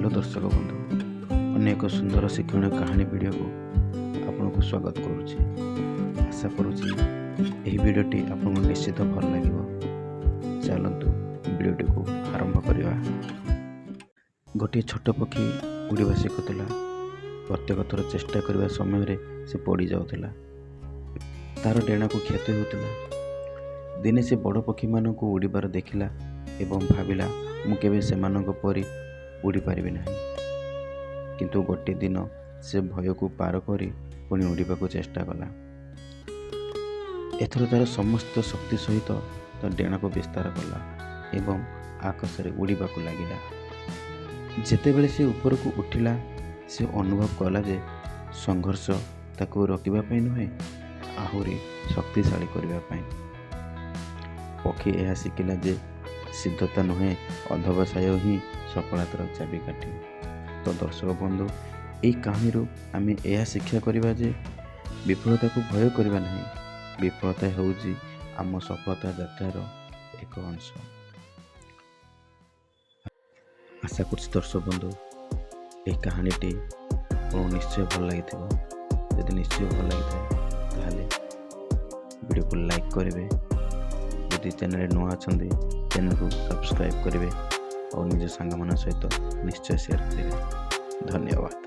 Hello दर्शक बंधु अन्य एक सुंदर शिक्षण कहानी वीडियो को आपको स्वागत करुच्ची। आशा करुच्ची यह वीडियोटी आपको निश्चित भल लगे। चलतु वीडियोटी को आरंभ करवा। गोटे छोट पक्षी उड़वा शिखुला। प्रत्येक थर चेष्टा करने समय से पड़ जाऊला। तार डेणा को क्षति होता। दिने से बड़ पक्षी मान को उड़बार देखला एवं भाविला मु केबे सेमानक परि उड़ी पारिबे नाही। किंतु गोटे दिन से भय को पार करी पुणी उड़ीबा को चेष्टा कला। एथर तार समस्त शक्ति सहित तो डेणा को विस्तार कला एवं आकाश रे उड़ीबा को लागिला। जेतेबेले से ऊपर को उठिला से अनुभव कला जे संघर्ष ताको रोकिबा पई नुहे आहुरी शक्तिशाली करबा पई। पक्षी यह शिखिला जे सिद्धता नुहे अध्यवसाय ही सफलतार चाबिकाठी। तो दर्शक बंधु यही कहानी आम यह शिक्षा करवा जे विफलता को भय करवा नहीं। विफलता होउची आम सफलता यात्रार एक अंश। आशा करछि दर्शक बंधु यह कहानीटी निश्चय भल लगी। यदि निश्चय भल लगी वीडियो को लाइक करेंगे। यदि चैनल नुआ अच्छा चैनल को सब्सक्राइब करेंगे और निज सांग मान सहित निश्चय शेयर करेंगे। धन्यवाद।